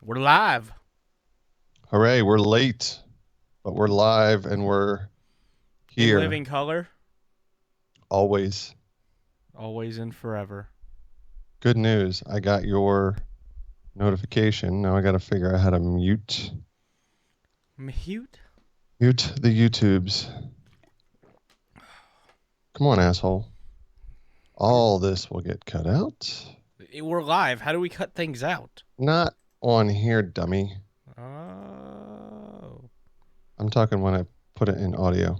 We're live Hooray, we're late, but we're live and we're in here living color, always. always and forever. Good news. I got your notification. Now I got to figure out how to Mute? mute the YouTubes. Come on, asshole. All this will get cut out. We're live. How do we cut things out? Not on here, dummy. Oh. I'm talking when I put it in audio.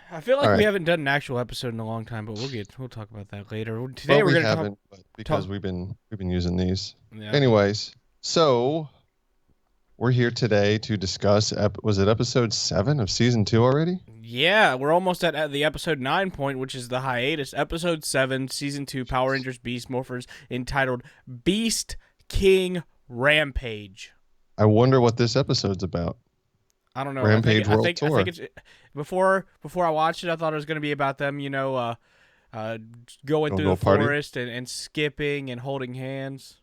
I feel All like we right. haven't done an actual episode in a long time, but we'll talk about that later. Today Well, we're we gonna talk haven't, but because talk. we've been using these. Yeah, Anyways, so we're here today to discuss. Was it episode 7 of season 2 already? yeah, we're almost at the episode 9 point, which is the hiatus. Episode 7, season 2, Power Rangers Beast Morphers, entitled Beast King Rampage. I wonder what this episode's about. I don't know. Rampage World I think Tour. it's before I watched it. I thought it was going to be about them, uh, going Going through to the a party. forest and skipping and holding hands.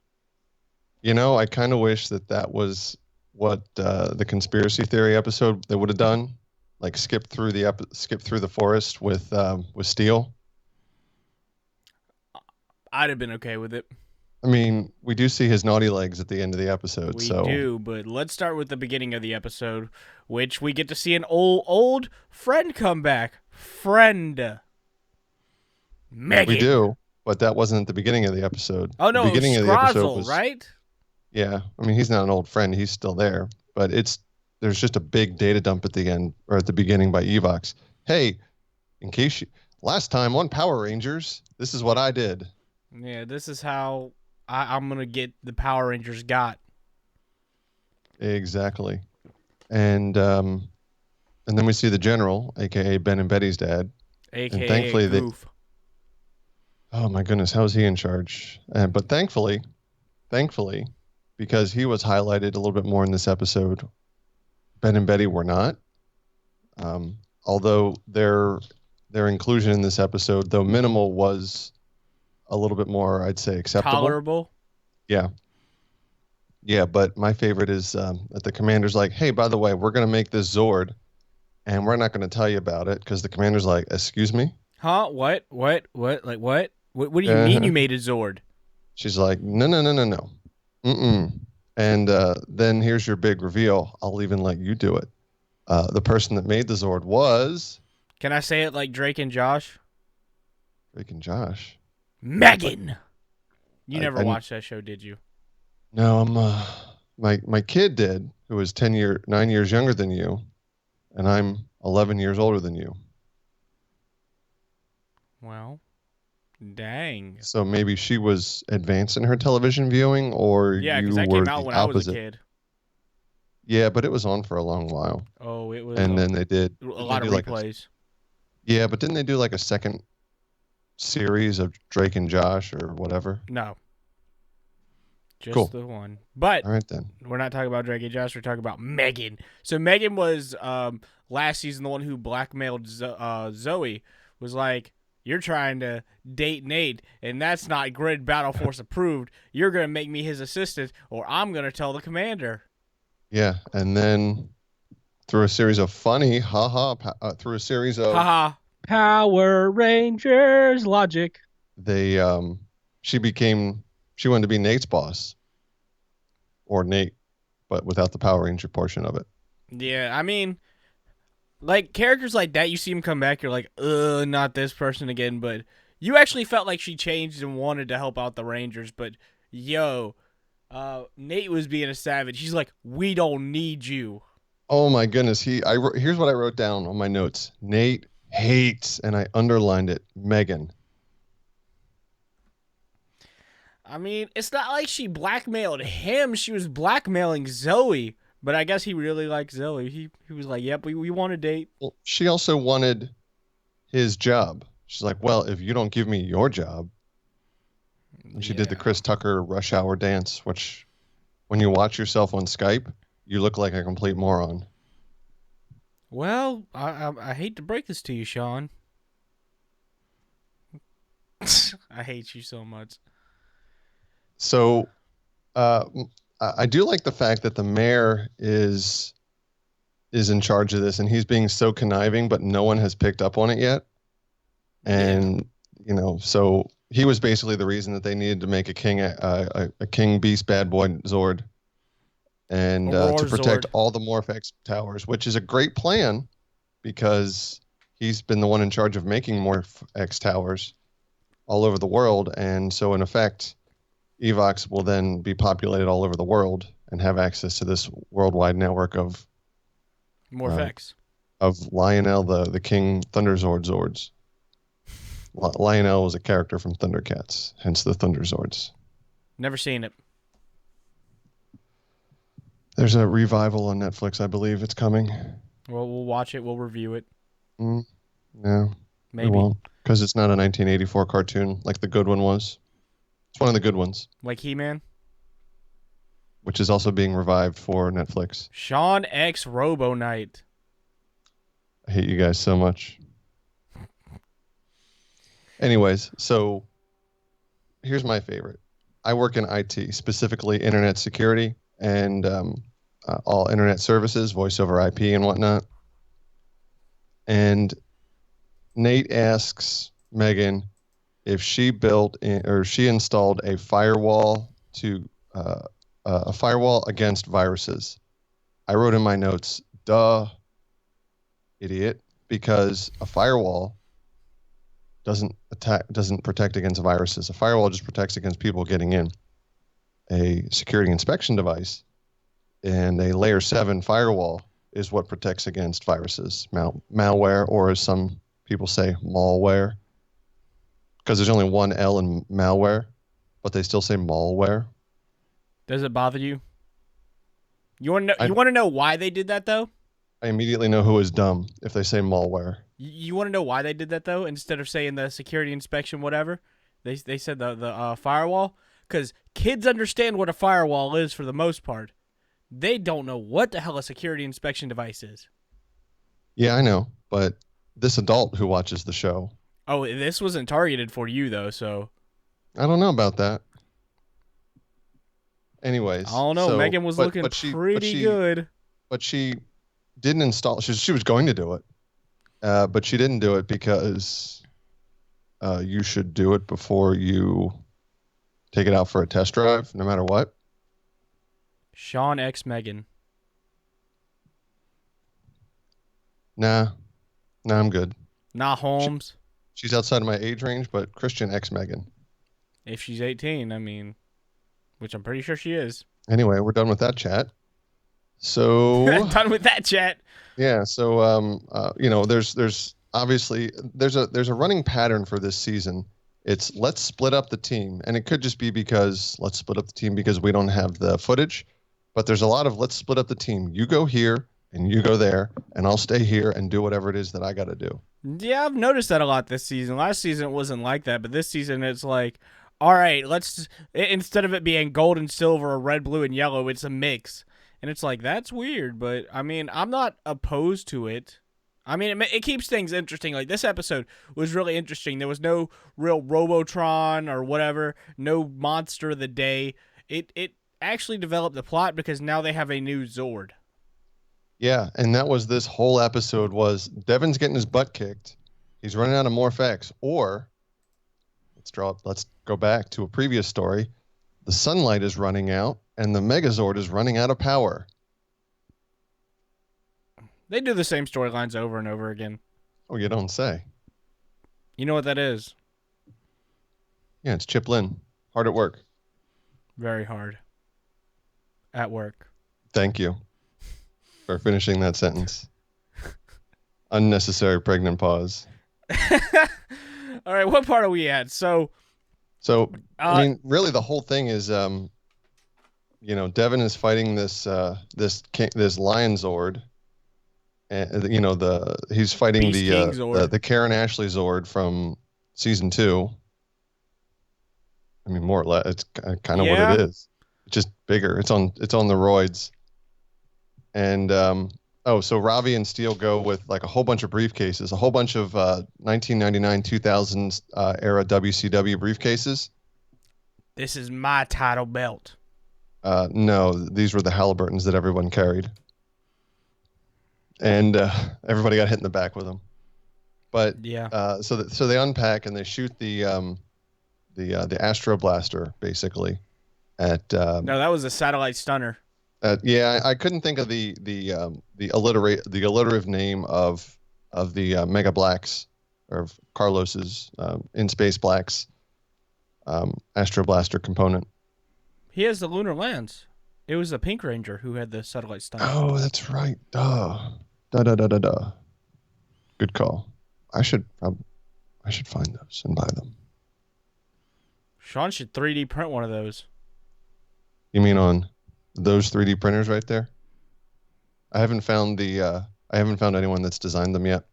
I kind of wish that was what the conspiracy theory episode they would have done, like skip through the forest with Steel. I'd have been okay with it. I mean, we do see his naughty legs at the end of the episode, We so do, but let's start with the beginning of the episode, which we get to see an old friend come back. Friend Megan. we do. But that wasn't at the beginning of the episode. Oh The no, beginning of the episode Scrozzle, was right? yeah. I mean, he's not an old friend; he's still there. But there's just a big data dump at the end or at the beginning by Evox. Hey, in case last time on Power Rangers, this is what I did. Yeah, this is how I'm gonna get the Power Rangers got. Exactly. And then we see the general, aka Ben and Betty's dad. And AKA thankfully Goof. oh my goodness, how's he in charge? But thankfully, because he was highlighted a little bit more in this episode, Ben and Betty were not. Although their inclusion in this episode, though minimal, was a little bit more, I'd say, acceptable. Tolerable. Yeah. Yeah, but my favorite is that the commander's like, hey, by the way, we're going to make this Zord, and we're not going to tell you about it, because the commander's like, excuse me? Huh? What? Like what? What do you mean you made a Zord? She's like, no, no, no, no, no. Mm-mm. And then here's your big reveal. I'll even let you do it. The person that made the Zord was Can I say it like Drake and Josh? Drake and Josh. Megan. You I- never I- watched that show, did you? No, my kid did, who was 9 years younger than you, and I'm 11 years older than you. Well, dang. So maybe she was advanced in her television viewing, or Yeah, you because that were came out the when I was a opposite. kid. Yeah, but it was on for a long while, Oh, it was and then they a didn't lot they of do like replays. yeah, but didn't they do like a second series of Drake and Josh or whatever? No, just Cool. the one. But All right then. we're not talking about Drake and Josh. We're talking about Megan. So Megan was last season the one who blackmailed Zoe. Was like, you're trying to date Nate, and that's not Grid Battle Force approved. You're gonna make me his assistant, or I'm gonna tell the commander. Yeah, and then through a series of funny, through a series of Haha. Power Rangers logic. they she wanted to be Nate's boss or Nate, but without the Power Ranger portion of it. Yeah, I mean, like characters like that, you see him come back, you're like, not this person again. But you actually felt like she changed and wanted to help out the Rangers. But yo, Nate was being a savage. He's like, we don't need you. Oh my goodness, here's what I wrote down on my notes. Nate hates, and I underlined it, Megan. I mean, it's not like she blackmailed him. She was blackmailing Zoe. But I guess he really liked Zoe. He was like, yep, we want a date. Well, she also wanted his job. She's like, well, if you don't give me your job, and she did the Yeah. Chris Tucker rush hour dance, which when you watch yourself on Skype, you look like a complete moron. Well, I hate to break this to you, Sean. I hate you so much. So Uh, I do like the fact that the mayor is in charge of this, and he's being so conniving, but no one has picked up on it yet. Yeah. And so he was basically the reason that they needed to make a king beast bad boy Zord, and Aurora to protect Zord. all the Morph-X towers, which is a great plan because he's been the one in charge of making Morph-X towers all over the world, and so in effect, Evox will then be populated all over the world and have access to this worldwide network uh, Morphex. of Lionel, the King Thunderzord Zords. Lionel was a character from Thundercats, hence the Thunderzords. Never seen it. There's a revival on Netflix, I believe it's coming. Well, we'll watch it. We'll review it. No, we Maybe. won't, because it's not a 1984 cartoon like the good one was. It's one of the good ones, Like He-Man. which is also being revived for Netflix. Sean X Robo Knight. I hate you guys so much. Anyways, so here's my favorite. I work in IT, specifically internet security and all internet services, voice over IP and whatnot. And Nate asks Megan if she she installed a firewall a firewall against viruses. I wrote in my notes, "Duh, idiot," because a firewall doesn't protect against viruses. A firewall just protects against people getting in. A security inspection device and a layer 7 firewall is what protects against viruses, malware, or as some people say, malware, because there's only one L in malware, but they still say malware. Does it bother you? You want to know? You want to know why they did that though? I immediately know who is dumb if they say malware. You want to know why they did that though? Instead of saying the security inspection, whatever, they said the firewall, because kids understand what a firewall is for the most part. They don't know what the hell a security inspection device is. Yeah, I know, but this adult who watches the show, Oh, this wasn't targeted for you though, so I don't know about that. I Anyways, don't know. so Megan was looking pretty good. but she didn't install. She was going to do it, but she didn't do it because you should do it before you take it out for a test drive, no matter what. Sean X Megan. Nah, I'm good. Nah, Holmes. She's outside of my age range, but Christian X Megan. If she's 18, I mean, which I'm pretty sure she is. Anyway, we're done with that chat. So Done with that chat. yeah, so there's obviously there's a running pattern for this season. It's let's split up the team, and it could just be because let's split up the team because we don't have the footage, but there's a lot of let's split up the team. You go here and you go there, and I'll stay here and do whatever it is that I got to do. Yeah, I've noticed that a lot this season. Last season it wasn't like that, but this season it's like, all right, let's instead of it being gold and silver or red, blue, and yellow, it's a mix. And it's like, that's weird, but I mean, I'm not opposed to it. I mean, it keeps things interesting. Like, this episode was really interesting. There was no real Robotron or whatever, no monster of the day. It actually developed the plot because now they have a new Zord. Yeah, and that was this whole episode was Devin's getting his butt kicked. He's running out of Morph-X, or let's go back to a previous story. The sunlight is running out, and the Megazord is running out of power. They do the same storylines over and over again. Oh, you don't say. You know what that is? Yeah, it's Chip Lynn. Hard at work. Very hard. At work. Thank you for finishing that sentence. Unnecessary pregnant pause. All right, what part are we at? So I mean, really, the whole thing is, Devin is fighting this Lion Zord, and he's fighting Beast King Zord. the Karen Ashley Zord from season 2. I mean, more or less, it's kind of what it is. It's just bigger. It's on the roids. And so Ravi and Steele go with like a whole bunch of briefcases, a whole bunch of 1999, 2000s era WCW briefcases. This is my title belt. No, these were the Halliburtons that everyone carried, and everybody got hit in the back with them. But Yeah. so they unpack and they shoot the Astro Blaster basically at No, that was a satellite stunner. yeah, I couldn't think of the alliterative name of the Mega Blacks or of Carlos's in Space Blacks Astro Blaster component. He has the lunar lance. It was the Pink Ranger who had the satellite stunner. Oh, that's right. Duh. Da da da da da. Good call. I should find those and buy them. Sean should 3D print one of those. You mean on those 3D printers right there? I haven't found anyone that's designed them yet.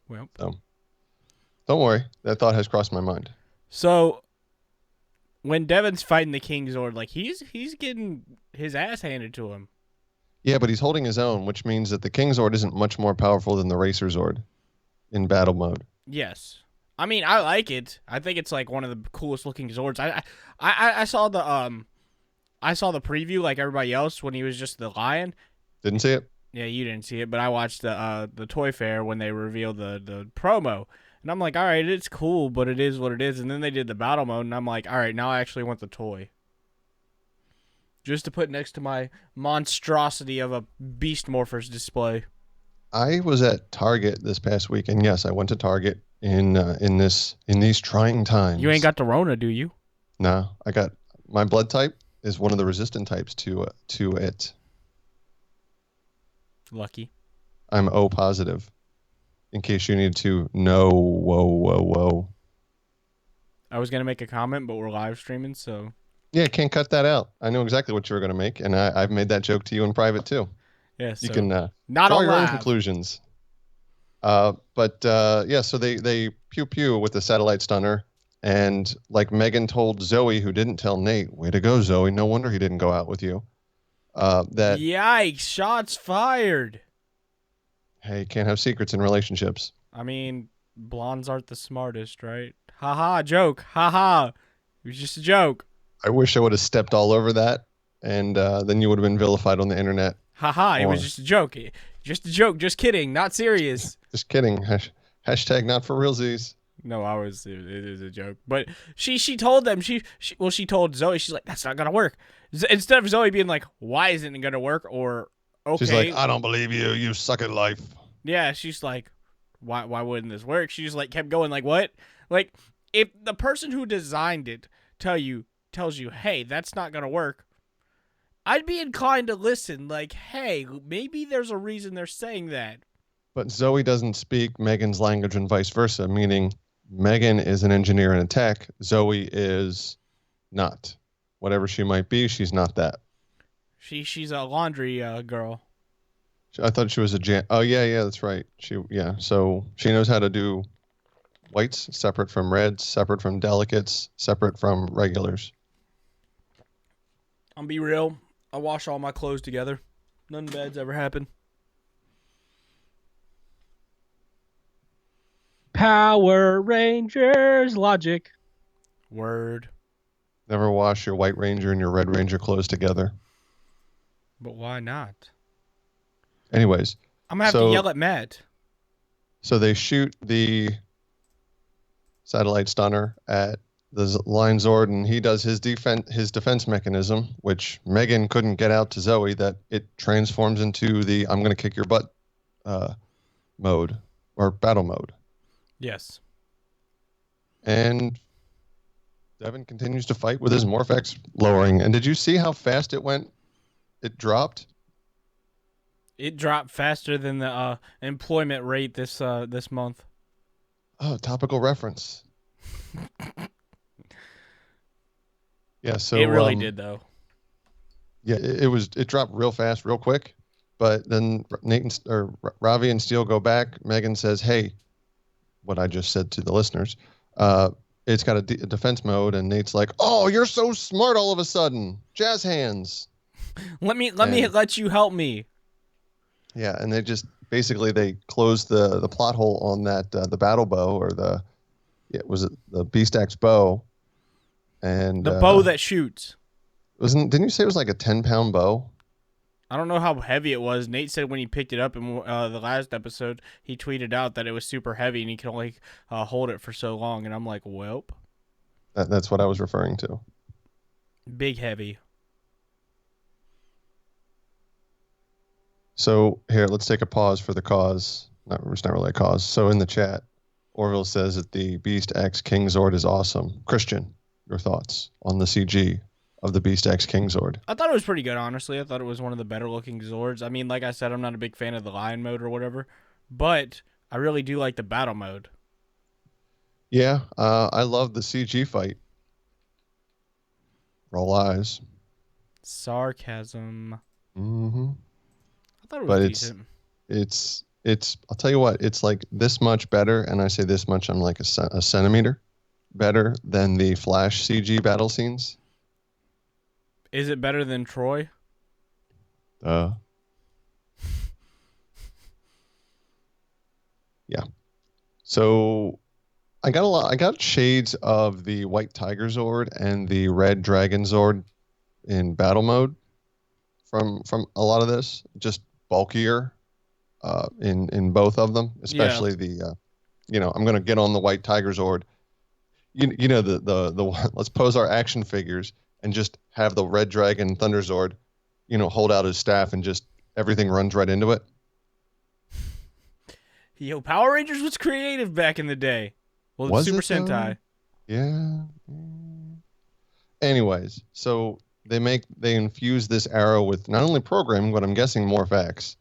Well, So don't worry. That thought has crossed my mind. so when Devin's fighting the King Zord, like he's getting his ass handed to him. Yeah, but he's holding his own, which means that the King Zord isn't much more powerful than the Racer Zord in battle mode. Yes. I mean, I like it. I think it's like one of the coolest looking Zords. I saw the preview like everybody else when he was just the lion. Didn't see it? Yeah, you didn't see it, but I watched the Toy Fair when they revealed the promo. And I'm like, all right, it's cool, but it is what it is. And then they did the battle mode, and I'm like, all right, now I actually want the toy. Just to put next to my monstrosity of a Beast Morphers display. I was at Target this past week, and yes, I went to Target in these trying times. You ain't got the Rona, do you? No, I got my blood type is one of the resistant types to it. Lucky. I'm O positive. In case you need to know, whoa. I was going to make a comment, but we're live streaming, so. Yeah, can't cut that out. I know exactly what you were going to make, and I've made that joke to you in private too. Yeah, so You can not draw on your own live. conclusions. But yeah, so they pew with the satellite stunner, and like Megan told Zoe, who didn't tell Nate, way to go, Zoe. No wonder he didn't go out with you. That Yikes, shots fired. hey, can't have secrets in relationships. I mean, blondes aren't the smartest, right? Haha, joke. Haha. It was just a joke. I wish I would have stepped all over that, and then you would have been vilified on the internet. Haha, it was Or- just a joke. Just a joke, just kidding, not serious. Just kidding. Hashtag not for realsies. No, it is a joke. But she told them, she told Zoe, she's like, that's not going to work. Instead of Zoe being like, why isn't it going to work? Or, okay. She's like, I don't believe you. You suck at life. Yeah, she's like, why wouldn't this work? She just like kept going like, what? Like, if the person who designed it tells you, hey, that's not going to work, I'd be inclined to listen. Like, hey, maybe there's a reason they're saying that. But Zoe doesn't speak Megan's language and vice versa, meaning Megan is an engineer and a tech. Zoe is not. Whatever she might be, she's not that. She's a laundry girl. I thought she was oh yeah, that's right. So she knows how to do whites separate from reds, separate from delicates, separate from regulars. I'll be real. I wash all my clothes together. None bad's ever happened. Power Rangers logic. Word. Never wash your White Ranger and your Red Ranger clothes together. But why not? Anyways, I'm gonna have to yell at Matt. so they shoot the satellite stunner at the line Zord, and he does his defense mechanism, which Megan couldn't get out to Zoe, that it transforms into the I'm going to kick your butt mode or battle mode. Yes. And Devin continues to fight with his Morphex lowering. And did you see how fast it went? It dropped. It dropped faster than the employment rate this month. Oh, topical reference. Yeah, so it really did though. Yeah, it dropped real fast, real quick. But then Ravi and Steele go back. Megan says, "Hey, what I just said to the listeners. It's got a defense mode," and Nate's like, "Oh, you're so smart all of a sudden. Jazz hands." Let me let you help me. Yeah, and they just basically they closed the plot hole on that the battle bow or the Beast Axe bow, and The bow that shoots. Didn't you say it was like a 10-pound bow? I don't know how heavy it was. Nate said when he picked it up in the last episode, he tweeted out that it was super heavy and he could only hold it for so long. And I'm like, welp, That's what I was referring to. big heavy. So here, let's take a pause for the cause. It's not really a cause. So in the chat, Orville says that the Beast X King Zord is awesome. Christian, your thoughts on the CG of the Beast X King Zord? I thought it was pretty good, honestly. I thought it was one of the better looking Zords. I mean, like I said, I'm not a big fan of the Lion mode or whatever, but I really do like the battle mode. Yeah, I love the CG fight. Roll eyes. Sarcasm. Mm-hmm. I thought it was But decent. it's. I'll tell you what. It's like this much better, and I say this much. I'm like a centimeter better than the Flash CG battle scenes. Is it better than Troy? Yeah. So I got a lot. I got shades of the White Tiger Zord and the Red Dragon Zord in battle mode from a lot of this. Just bulkier in both of them, Yeah. especially the. I'm gonna get on the White Tiger Zord. The one. Let's pose our action figures and just have the Red Dragon Thunder Zord, hold out his staff and just everything runs right into it. Yo, Power Rangers was creative back in the day. Well, it's Was Super it though? Sentai. Yeah. Anyways, so they infuse this arrow with not only programming, but I'm guessing Morph-X,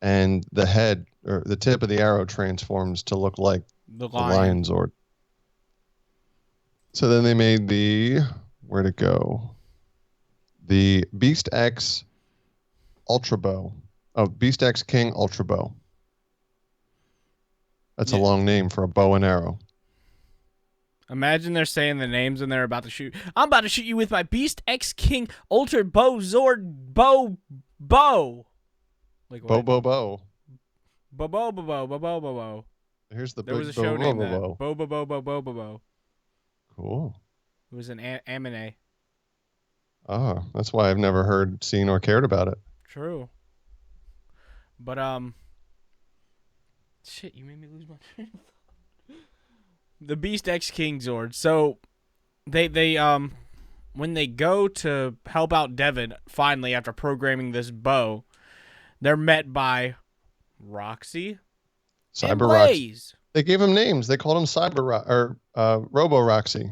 and the head or the tip of the arrow transforms to look like The the Lion. Lion Zord. So then they made where'd it go? The Beast X Ultra Bow. Oh, Beast X King Ultra Bow. That's a Yeah. long name for a bow and arrow. Imagine they're saying the names and they're about to shoot. I'm about to shoot you with my Beast X King Ultra Bow Zord Bow. Like Bow, what? bow, bow. Bo. Here's the There was big a bow, show bow, named bow, that. bow. Bo. Cool. It was an anime. Ah, that's why I've never heard, seen, or cared about it. True. But shit, you made me lose my train of thought. The Beast X King Zord. So they when they go to help out Devin finally after programming this bow, they're met by Roxy and Cyber Roxy. Blaze. They gave him names. They called him Robo Roxy.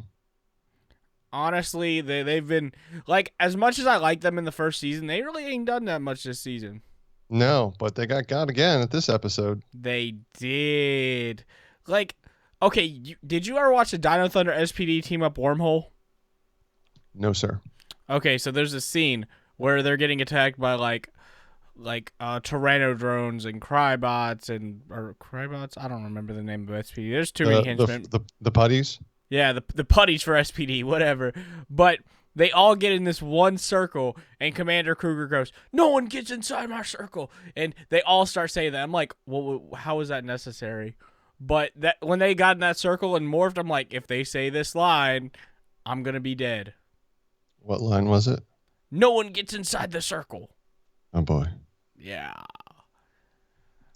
Honestly, they've been like, as much as I like them in the first season, they really ain't done that much this season. No, but they got again at this episode. They did. Like, okay, did you ever watch the Dino Thunder SPD team up Wormhole? No, sir. Okay, so there's a scene where they're getting attacked by like Tyranno and Crybots. I don't remember the name of SPD. There's too many henchmen. The putties. Yeah, the putties for SPD, whatever. But they all get in this one circle, and Commander Kruger goes, "No one gets inside my circle," and they all start saying that. I'm like, well, how is that necessary? But that when they got in that circle and morphed, I'm like, if they say this line, I'm gonna be dead. What line was it? No one gets inside the circle. Oh boy. Yeah.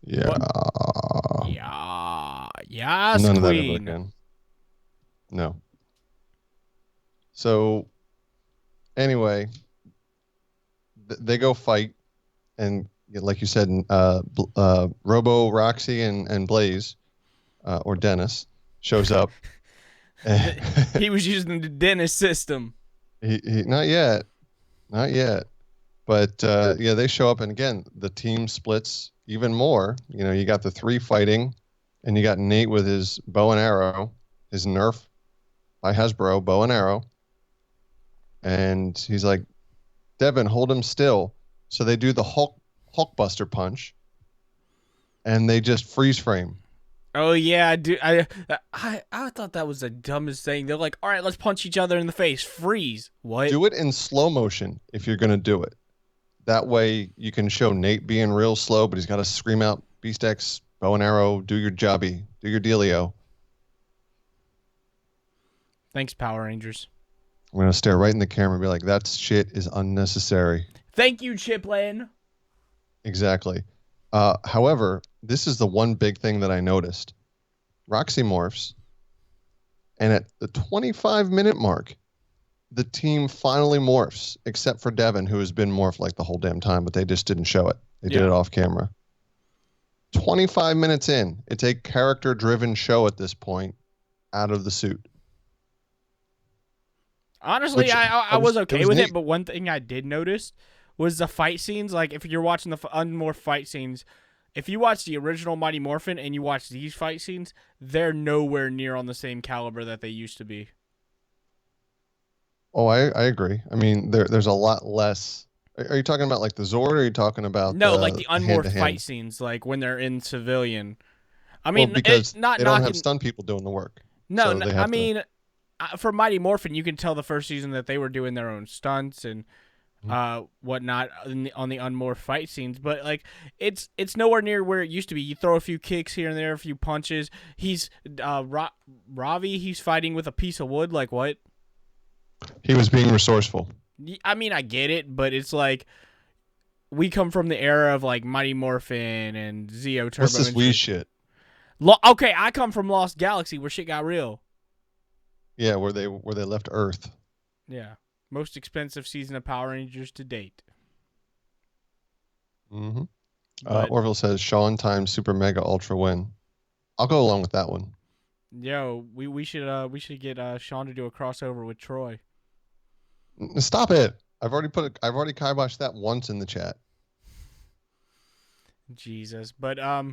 Yeah. Yeah. Yes, None of that ever Queen. again. No. So anyway, they go fight, and like you said, Robo Roxy and Blaze, or Dennis, shows up. He was using the Dennis system. He not yet. But yeah, they show up, and again, the team splits even more. You got the three fighting, and you got Nate with his bow and arrow, his Nerf by Hasbro bow and arrow, and he's like, Devin, hold him still. So they do the Hulkbuster punch, and they just freeze frame. Oh yeah, dude. I thought that was the dumbest thing. They're like, all right, let's punch each other in the face. Freeze. What? Do it in slow motion if you're gonna do it. That way you can show Nate being real slow, but he's got to scream out, Beast X, bow and arrow, do your jobby, do your dealio. Thanks, Power Rangers. I'm gonna stare right in the camera and be like, "That shit is unnecessary." Thank you, Chiplin. Exactly. However, this is the one big thing that I noticed. Roxy morphs, and at the 25-minute mark, the team finally morphs, except for Devin, who has been morphed like the whole damn time, but they just didn't show it. They did Yeah. it off camera. 25 minutes in, it's a character-driven show at this point, out of the suit. Honestly, Which I was okay with neat. it, but one thing I did notice was the fight scenes. Like, if you're watching the unmorphed fight scenes, if you watch the original Mighty Morphin and you watch these fight scenes, they're nowhere near on the same caliber that they used to be. Oh, I agree. I mean, there's a lot less. Are you talking about like the Zord, or are you talking about No, like the the unmorphed hand-to-hand? fight scenes, like when they're in civilian. I Well, mean, because not they don't have knocking. stunt people doing the work, No, so they I have to. mean, for Mighty Morphin, you can tell the first season that they were doing their own stunts and whatnot on the unmorphed fight scenes, but like it's nowhere near where it used to be. You throw a few kicks here and there, a few punches. He's Ravi. He's fighting with a piece of wood. Like what? He was being resourceful. I mean, I get it, but it's like we come from the era of like Mighty Morphin and Zeo Turbo. What's this and Wii shit. shit? Okay, I come from Lost Galaxy where shit got real. Yeah, where they left Earth. Yeah, most expensive season of Power Rangers to date. Mm-hmm. But Orville says Sean times Super Mega Ultra win. I'll go along with that one. yo, we should get Sean to do a crossover with Troy. Stop it! I've already kiboshed that once in the chat. Jesus, but I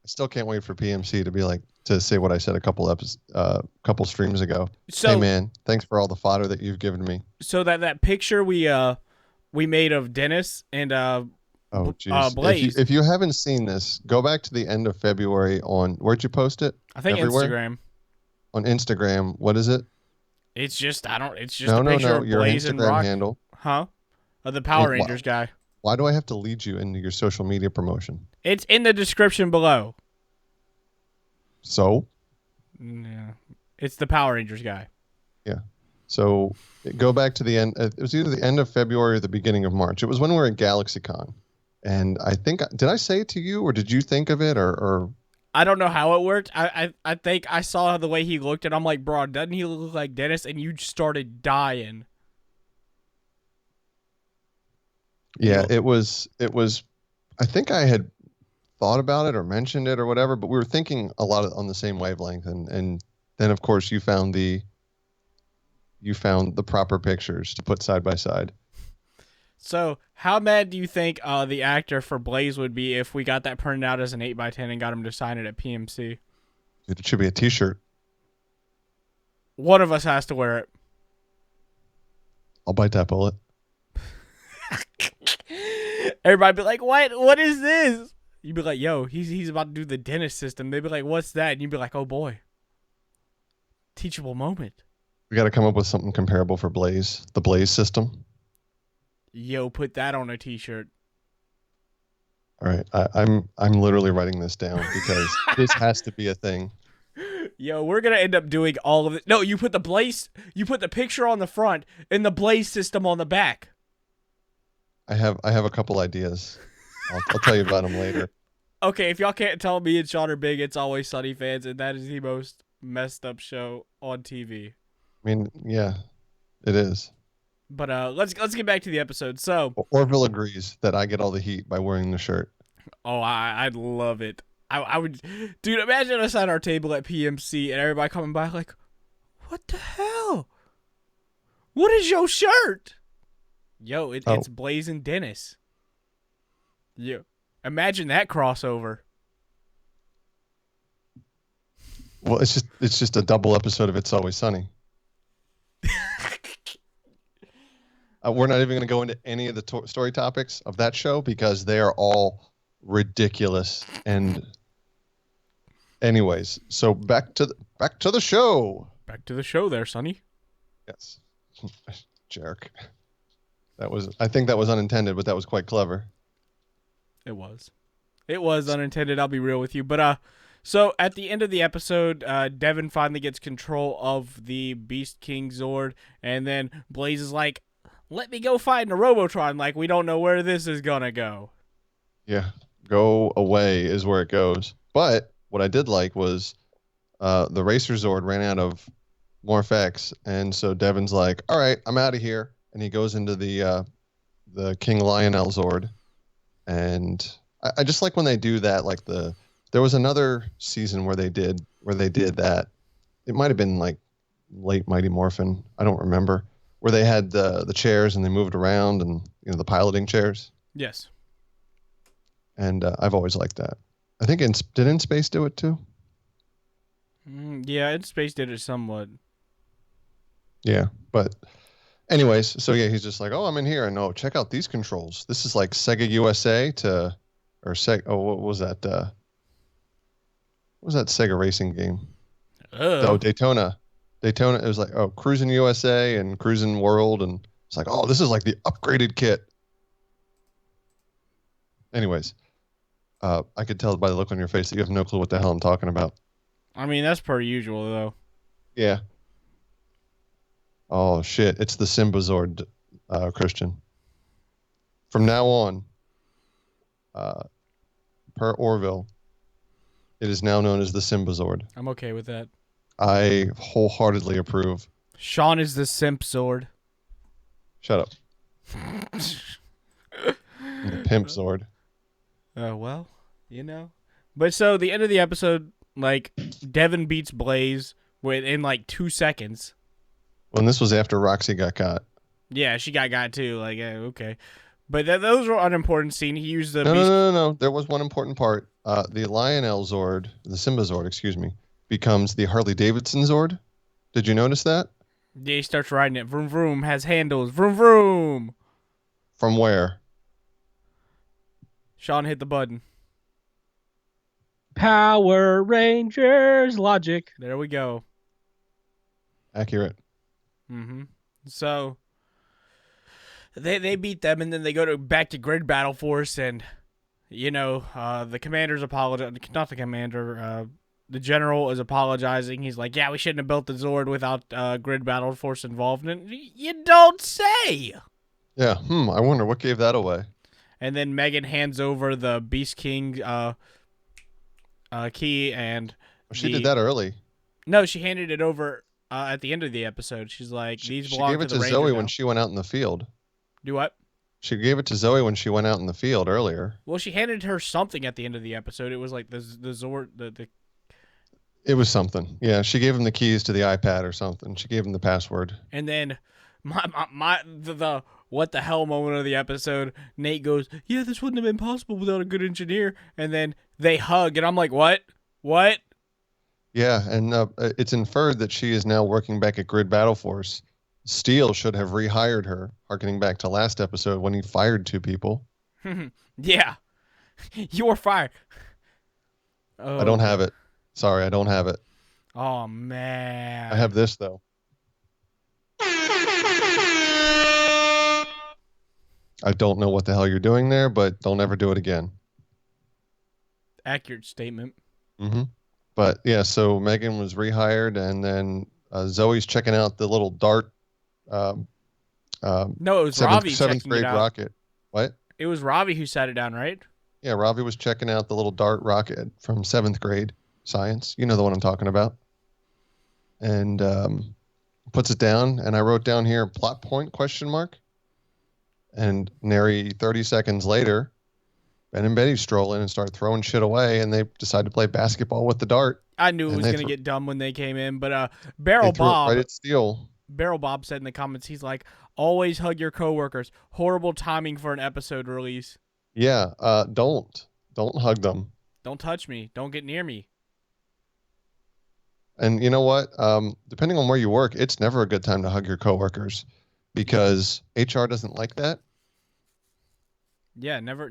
still can't wait for PMC to be like to say what I said a couple streams ago. so Hey man, thanks for all the fodder that you've given me. so that picture we made of Dennis and Oh jeez. Blaze. If you haven't seen this, go back to the end of February on where'd you post it? I think Everywhere? Instagram. On Instagram. What is it? It's just It's just No, a picture of your Blaze and Instagram Rock. handle. Huh? Of the Power Why- Rangers guy. Why do I have to lead you into your social media promotion? It's in the description below. So, Yeah. It's the Power Rangers guy. so go back to the end. It was either the end of February or the beginning of March. It was when we were at GalaxyCon, and I think did I say it to you or did you think of it or I don't know how it worked. I think I saw the way he looked and I'm like, bro, doesn't he look like Dennis? And you started dying. yeah, it was. I think I had thought about it or mentioned it or whatever, but we were thinking a lot on the same wavelength, and then of course you found the proper pictures to put side by side. So, how mad do you think the actor for Blaze would be if we got that printed out as an 8x10 and got him to sign it at PMC? It should be a T-shirt. One of us has to wear it. I'll bite that bullet. Everybody be like, "What? What is this?" You'd be like, "Yo, he's about to do the dentist system." They'd be like, "What's that?" And you'd be like, "Oh boy, teachable moment." We got to come up with something comparable for Blaze, the Blaze system. Yo, put that on a T-shirt. All right, I'm literally writing this down because this has to be a thing. Yo, we're gonna end up doing all of it. No, you put the picture on the front and the Blaze system on the back. I have a couple ideas. I'll tell you about them later. Okay, if y'all can't tell me and Sean are big It's Always Sunny fans, and that is the most messed up show on TV. I mean, yeah, it is. But let's get back to the episode. So, Orville agrees that I get all the heat by wearing the shirt. oh, I'd love it. I would, dude. Imagine us at our table at PMC and everybody coming by like, "What the hell? What is your shirt?" Yo, it's Blazing Dennis. Yo, imagine that crossover. Well, it's just a double episode of It's Always Sunny. We're not even going to go into any of the story topics of that show because they are all ridiculous. And anyways, so back to the show. Back to the show, there, Sonny. Yes, jerk. I think that was unintended, but that was quite clever. It was unintended. I'll be real with you, but So at the end of the episode, Devin finally gets control of the Beast King Zord, and then Blaze is like, "Let me go find a Robotron. Like we don't know where this is gonna go." Yeah, go away is where it goes. But what I did like was the Racer Zord ran out of Morph-X, and so Devin's like, "All right, I'm out of here," and he goes into the King Lionel Zord, and I just like when they do that. Like there was another season where they did that. It might have been like late Mighty Morphin. I don't remember. Where they had the chairs and they moved around and the piloting chairs. Yes. And I've always liked that. I think did In Space do it too? Yeah, In Space did it somewhat. Yeah, but anyways, so yeah, he's just like, oh, I'm in here, and oh, check out these controls. This is like Sega USA what was that? What was that Sega racing game? Oh, Daytona. It was like, oh, Cruising USA and Cruising World, and it's like, oh, this is like the upgraded kit. Anyways, I could tell by the look on your face that you have no clue what the hell I'm talking about. I mean, that's per usual, though. Yeah. Oh, shit. It's the Simba Zord, Christian. From now on, per Orville, it is now known as the Simba Zord. I'm okay with that. I wholeheartedly approve. Sean is the Simp Zord. Shut up. The Pimp Zord. Well, But so the end of the episode, like, Devin beats Blaze in like 2 seconds. Well, this was after Roxy got got. Yeah, she got too. Like, okay. But those were unimportant scene. He used the No. There was one important part. The Lionel Zord, the Simba Zord, excuse me, becomes the Harley Davidson Zord. Did you notice that? Yeah, he starts riding it. Vroom vroom, has handles. Vroom vroom. From where? Sean hit the button. Power Rangers logic. There we go. Accurate. Mm-hmm. So they beat them, and then they go back to Grid Battle Force, and the commander's apologize. Not the commander. The general is apologizing. He's like, "Yeah, we shouldn't have built the Zord without Grid Battle Force involvement." You don't say. Yeah. I wonder what gave that away. And then Megan hands over the Beast King key, and she did that early. No, she handed it over at the end of the episode. She's like, "These belong to the Ranger." She gave it to Zoe now. when she went out in the field. Do what? She gave it to Zoe when she went out in the field earlier. Well, she handed her something at the end of the episode. It was like the Zord. The It was something. Yeah, she gave him the keys to the iPad or something. She gave him the password. And then the what the hell moment of the episode, Nate goes, "Yeah, this wouldn't have been possible without a good engineer." And then they hug, and I'm like, "What? What?" Yeah, and it's inferred that she is now working back at Grid Battle Force. Steele should have rehired her, harkening back to last episode when he fired 2 people. Yeah, you were fired. Oh. I don't have it. Sorry, I don't have it. Oh, man. I have this, though. I don't know what the hell you're doing there, but don't ever do it again. Accurate statement. Mm-hmm. But, yeah, so Megan was rehired, and then Zoe's checking out the little dart. No, it was Ravi seventh checking grade it out. rocket. What? It was Ravi who sat it down, right? Yeah, Ravi was checking out the little dart rocket from 7th grade science. You know the one I'm talking about. And puts it down, and I wrote down here, plot point, ? And nary 30 seconds later, Ben and Betty stroll in and start throwing shit away, and they decide to play basketball with the dart. I knew it was going to get dumb when they came in, but Barrel Bob... Right at Steele. Barrel Bob said in the comments, he's like, "Always hug your coworkers. Horrible timing for an episode release." Yeah, don't hug them. Don't touch me. Don't get near me. And you know what? Depending on where you work, it's never a good time to hug your coworkers because HR doesn't like that. Yeah, never.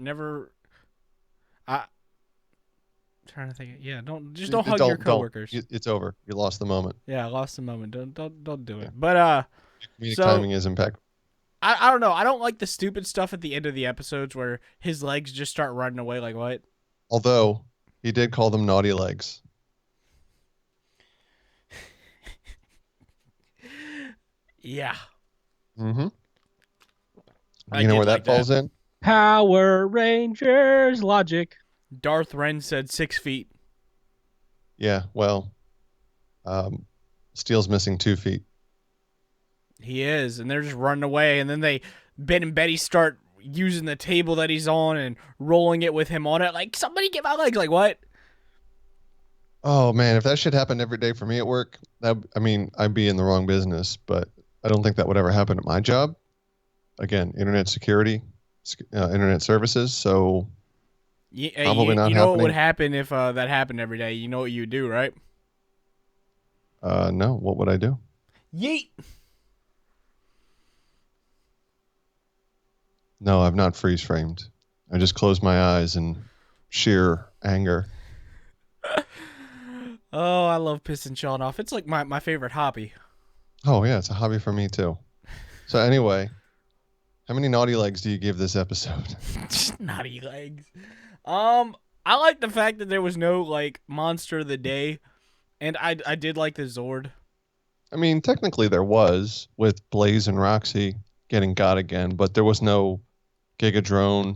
Trying to think. Yeah, don't hug your coworkers. It's over. You lost the moment. Yeah, I lost the moment. Don't do it. But comedic timing is impeccable. I don't know. I don't like the stupid stuff at the end of the episodes where his legs just start running away. Like what? Although He did call them naughty legs. Yeah, Mm-hmm. I You know did where like that that. falls in? Power Rangers logic. Darth Wren said 6 feet. Yeah, well, um, Steel's missing 2 feet. He is, and they're just running away. And then Ben and Betty start using the table that he's on and rolling it with him on it. Like, somebody get my legs. Like, what? Oh man, if that shit happened every day for me at work, I'd be in the wrong business, but I don't think that would ever happen at my job. Again, internet security, internet services, so probably not You know what would happening. happen if that happened every day? You know what you would do, right? No, what would I do? Yeet. No, I've not freeze framed. I just closed my eyes in sheer anger. Oh, I love pissing Sean off. It's like my favorite hobby. Oh yeah, it's a hobby for me too. So anyway, how many naughty legs do you give this episode? Naughty legs. I like the fact that there was no like monster of the day, and I did like the Zord. I mean, technically there was with Blaze and Roxy getting got again, but there was no Gigadrone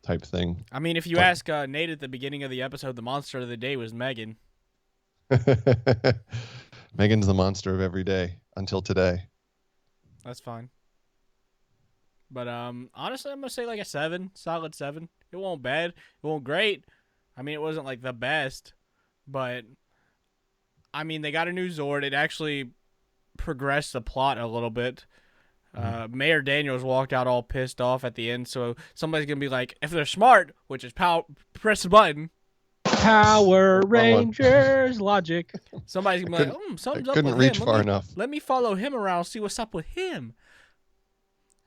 type thing. I mean, if you Like- ask Nate at the beginning of the episode, the monster of the day was Megan. Megan's the monster of every day until today. That's fine. But honestly, I'm gonna say like a 7, solid 7. It won't bad. It won't great. I mean, it wasn't like the best, but I mean, they got a new Zord. It actually progressed the plot a little bit. Mayor Daniels walked out all pissed off at the end, so somebody's gonna be like, if they're smart, which is press the button. Power one. Rangers logic. Somebody's gonna be like, something's up with Couldn't reach him. far enough. Let me follow him around, see what's up with him.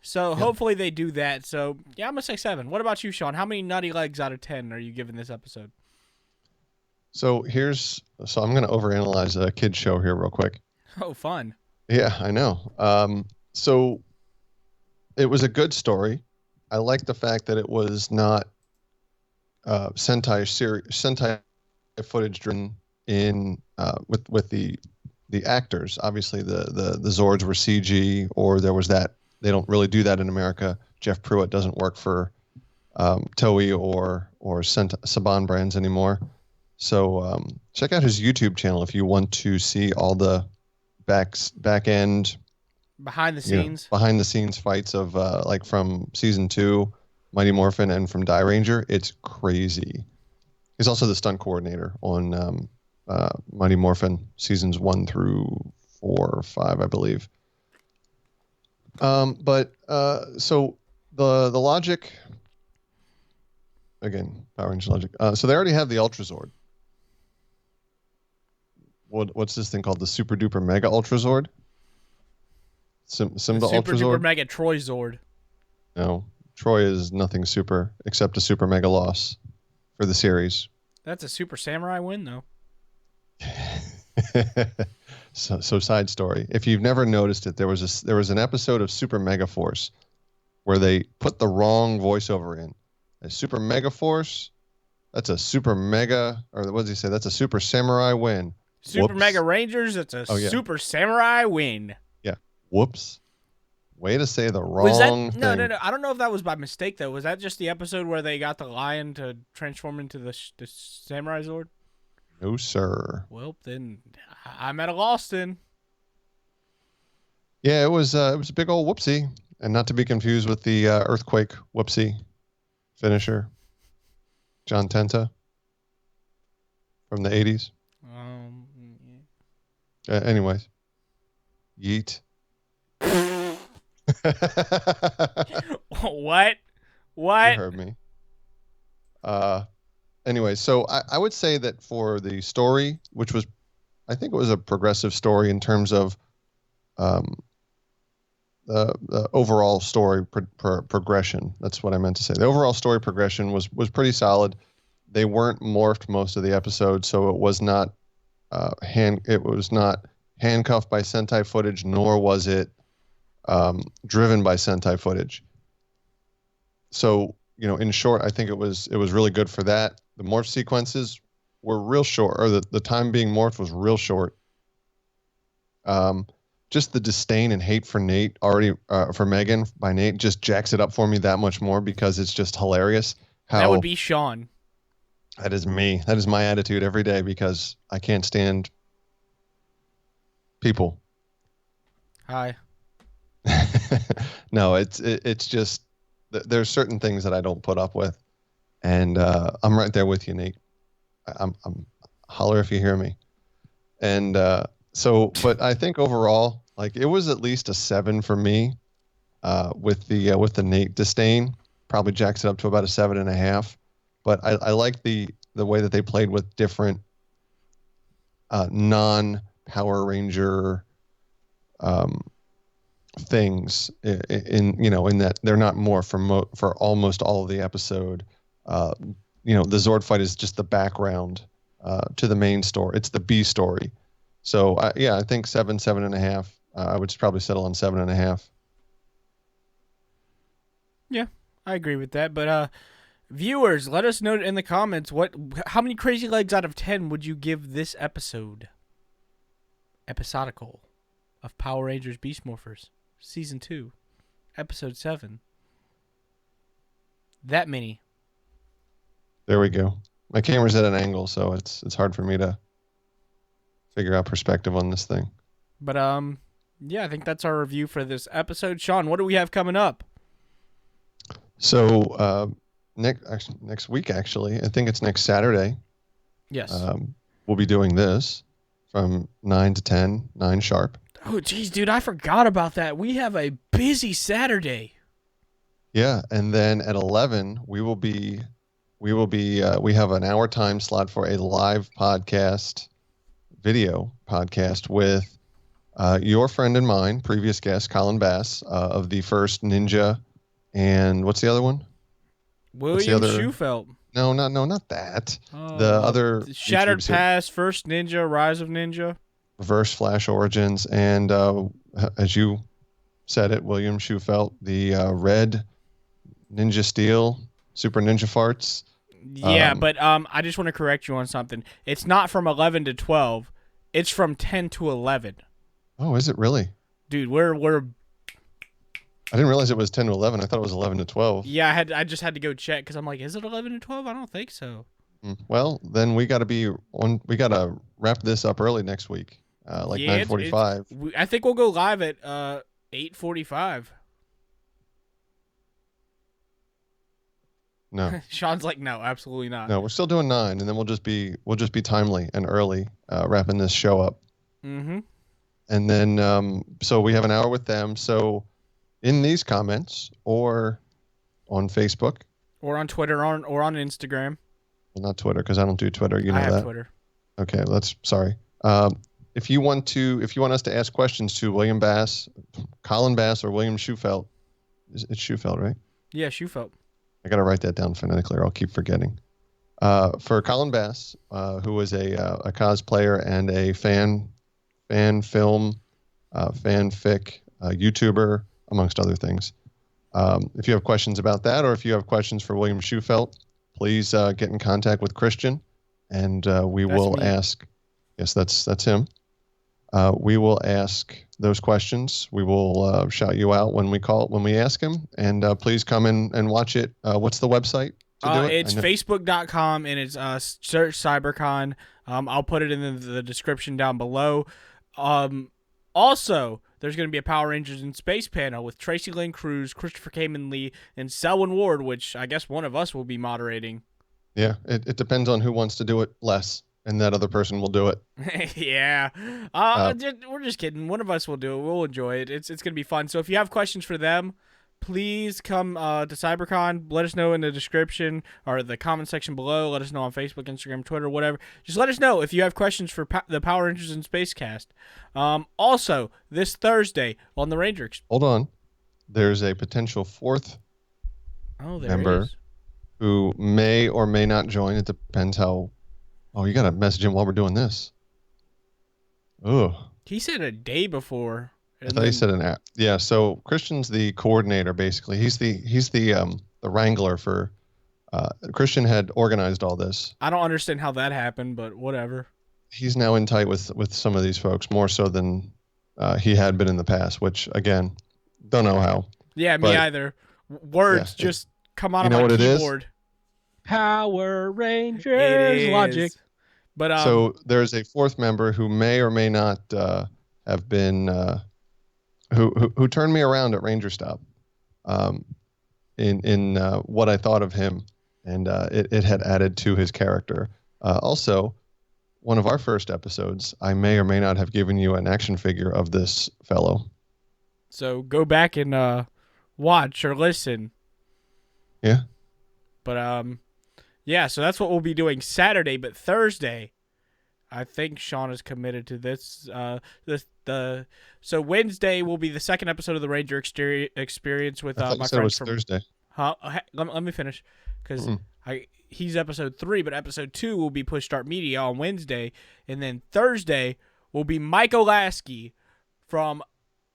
So hopefully they do that. So yeah, I'm gonna say 7. What about you, Sean? How many nutty legs out of 10 are you giving this episode? So I'm going to overanalyze a kid's show here real quick. Oh, fun. Yeah, I know. So it was a good story. I like the fact that it was not Sentai footage driven in with the actors. Obviously, the Zords were CG, or there was that. They don't really do that in America. Jeff Pruitt doesn't work for Toei or Saban brands anymore. So check out his YouTube channel if you want to see all the back end Behind the scenes. behind the scenes fights of like from season 2, Mighty Morphin, and from Die Ranger. It's crazy. He's also the stunt coordinator on Mighty Morphin seasons 1 through 4 or 5, I believe. So the logic again, Power Rangers logic. So they already have the Ultra Zord. What's this thing called? The Super Duper Mega Ultra Zord? Simba The Super Ultra Duper Zord? Mega Troy Zord. No, Troy is nothing super except a super mega loss for the series. That's a Super Samurai win, though. So side story. If you've never noticed it, there was an episode of Super Mega Force where they put the wrong voiceover in. A Super Mega Force, that's a super mega, or what does he say? That's a Super Samurai win. Super Whoops. Mega Rangers, it's a Oh, yeah. Super Samurai win. Yeah. Whoops. Way to say the Was that wrong thing. no? I don't know if that was by mistake though. Was that just the episode where they got the lion to transform into the Samurai Zord? No, sir. Well, then I'm at a loss then. Yeah, it was a big old whoopsie, and not to be confused with the earthquake whoopsie finisher, John Tenta from the 80s. Anyways, yeet. What? You heard me. Anyway, so I would say that for the story, which was, I think it was a progressive story in terms of the overall story progression. That's what I meant to say. The overall story progression was pretty solid. They weren't morphed most of the episode, so it was not handcuffed by Sentai footage, nor was it driven by Sentai footage. So, in short, I think it was really good for that. the morph sequences were real short, or the time being morphed was real short. Just the disdain and hate for Nate already for Megan by Nate just jacks it up for me that much more because it's just hilarious how That would be Sean. that is me. That is my attitude every day because I can't stand people. Hi. No, it's just there's certain things that I don't put up with, and I'm right there with you, Nate. I'm holler if you hear me. And but I think overall, like it was at least a 7 for me, with the Nate disdain. Probably jacks it up to about a 7.5. But I like the way that they played with different non-Power Ranger things in that they're not more for almost all of the episode. The Zord fight is just the background to the main story. It's the B story. So I think 7.5. I would probably settle on 7.5. Yeah, I agree with that. But viewers, let us know in the comments how many crazy legs out of 10 would you give this episodical of Power Rangers Beast Morphers Season 2, Episode 7. That many. There we go. My camera's at an angle, so it's hard for me to figure out perspective on this thing. But yeah, I think that's our review for this episode. Sean, what do we have coming up? So next week, actually, I think it's next Saturday. Yes. We'll be doing this from 9 to 10, 9 sharp. Oh, geez, dude, I forgot about that. We have a busy Saturday. Yeah, and then at 11, we have an hour time slot for a live video podcast with your friend and mine, previous guest, Colin Bass, of the first Ninja, and what's the other one? William Schufelt. No, not that. The other Shattered Past, First Ninja, Rise of Ninja. Reverse Flash Origins, and as you said it, William Schufelt, the Red Ninja Steel, Super Ninja Farts. Yeah, but I just want to correct you on something. It's not from 11 to 12. It's from 10 to 11. Oh, is it really? Dude, we're I didn't realize it was 10 to 11. I thought it was 11 to 12. Yeah, I just had to go check because I'm like, is it 11 to 12? I don't think so. Well, then we got to wrap this up early next week. 9:45. I think we'll go live at 8:45. No. Sean's like, no, absolutely not. No, we're still doing 9, and then we'll just be timely and early, wrapping this show up. Mm-hmm. And then so we have an hour with them. So in these comments or on Facebook or on Twitter or on Instagram. Well, not Twitter because I don't do Twitter. You know I have that. Twitter. Okay, sorry. If you want us to ask questions to William Bass, Colin Bass, or William Schufelt, it's Schufelt, right? Yeah, Schufelt. I got to write that down phonetically, or I'll keep forgetting. For Colin Bass, who is a cosplayer and a fan film, fanfic YouTuber, amongst other things. If you have questions about that, or if you have questions for William Schufelt, please get in contact with Christian, and we will ask. Yes, that's him. We will ask those questions. We will shout you out when we ask him. And please come in and watch it. What's the website to do it? It's facebook.com, and it's search CyberCon. I'll put it in the description down below. Also, there's going to be a Power Rangers in Space panel with Tracy Lynn Cruz, Christopher Kamen Lee, and Selwyn Ward, which I guess one of us will be moderating. Yeah, it depends on who wants to do it less. And that other person will do it. Yeah. We're just kidding. One of us will do it. We'll enjoy it. It's going to be fun. So if you have questions for them, please come to CyberCon. Let us know in the description or the comment section below. Let us know on Facebook, Instagram, Twitter, whatever. Just let us know if you have questions for the Power Rangers in Space cast. Also, this Thursday on the Ranger. Hold on. There's a potential fourth member who may or may not join. It depends how... Oh, you got to message him while we're doing this. Oh. He said a day before. I thought he said an app. Yeah, so Christian's the coordinator, basically. He's the wrangler for Christian had organized all this. I don't understand how that happened, but whatever. He's now in tight with some of these folks more so than he had been in the past. Which again, don't know how. Yeah, me But, either. Words yeah, just come out you of know my what it is? keyboard. Power It Rangers is logic. But So there's a fourth member who may or may not have been who turned me around at Ranger Stop in what I thought of him, and it had added to his character. Also, one of our first episodes, I may or may not have given you an action figure of this fellow. so go back and watch or listen. Yeah. But yeah, so that's what we'll be doing Saturday, but Thursday, I think Sean is committed to this. So Wednesday will be the second episode of the Ranger experience with I thought you my said it friends was from. Thursday. Huh? Let me finish, because he's episode 3, but episode 2 will be Push Start Media on Wednesday, and then Thursday will be Mike Olasky from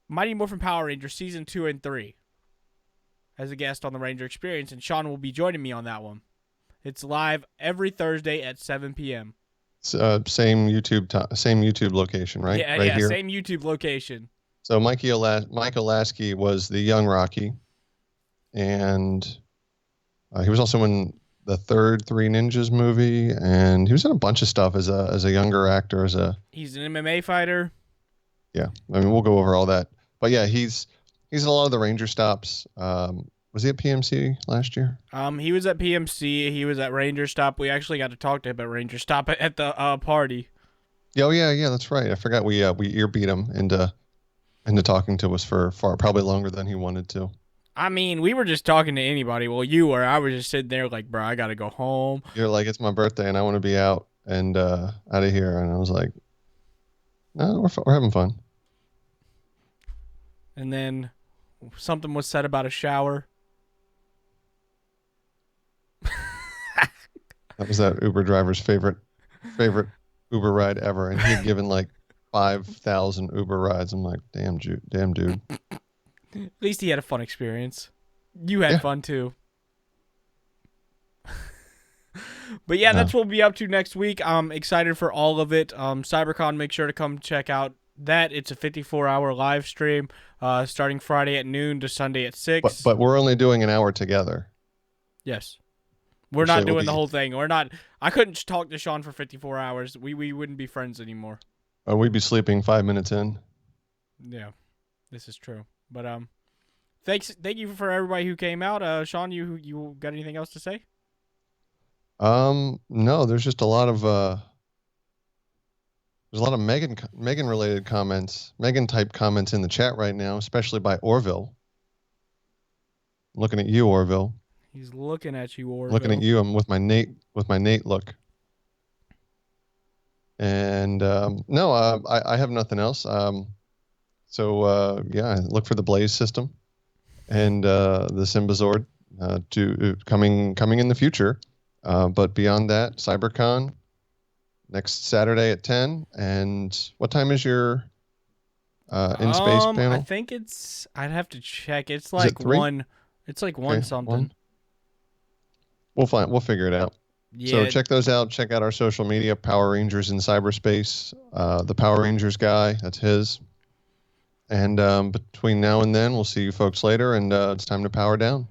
Mighty Morphin Power Rangers season 2 and 3 as a guest on the Ranger Experience, and Sean will be joining me on that one. It's live every Thursday at 7 p.m. Same YouTube location, right? Yeah, right here. same YouTube location. So Mike Olasky was the young Rocky, and he was also in the third Three Ninjas movie, and he was in a bunch of stuff as a younger actor. He's an MMA fighter. Yeah, I mean we'll go over all that, but yeah, he's in a lot of the Ranger stops. Was he at PMC last year? He was at PMC. He was at Ranger Stop. We actually got to talk to him at Ranger Stop at the party. Oh yeah, that's right. I forgot we ear beat him into talking to us for probably longer than he wanted to. I mean, we were just talking to anybody. Well, you were. I was just sitting there like, bro, I gotta go home. You're like, it's my birthday and I want to be out and out of here, and I was like, no, we're having fun. And then something was said about a shower. That was that Uber driver's favorite Uber ride ever, and he'd given like 5,000 Uber rides. I'm like, damn dude. At least he had a fun experience. You had fun too. But yeah, that's what we'll be up to next week. I'm excited for all of it. CyberCon, make sure to come check out that. It's a 54-hour live stream starting Friday at noon to Sunday at 6. But we're only doing an hour together. Yes. We're not doing the whole thing. We're not. I couldn't talk to Sean for 54 hours. We wouldn't be friends anymore. We'd be sleeping 5 minutes in. Yeah, this is true. But thank you for everybody who came out. Sean, you got anything else to say? No, there's just a lot of Megan related comments, Megan type comments in the chat right now, especially by Orville. I'm looking at you, Orville. He's looking at you, Orville. Looking at you. I'm with my Nate look. And no, I have nothing else. So yeah, look for the Blaze system and the Symbazord to coming in the future. But beyond that, CyberCon next Saturday at 10. And what time is your in space panel? I think I'd have to check. It's like 1. It's like 1 something. We'll figure it out. Yeah. So check those out. Check out our social media, Power Rangers in Cyberspace. The Power Rangers guy, that's his. And between now and then, we'll see you folks later, and it's time to power down.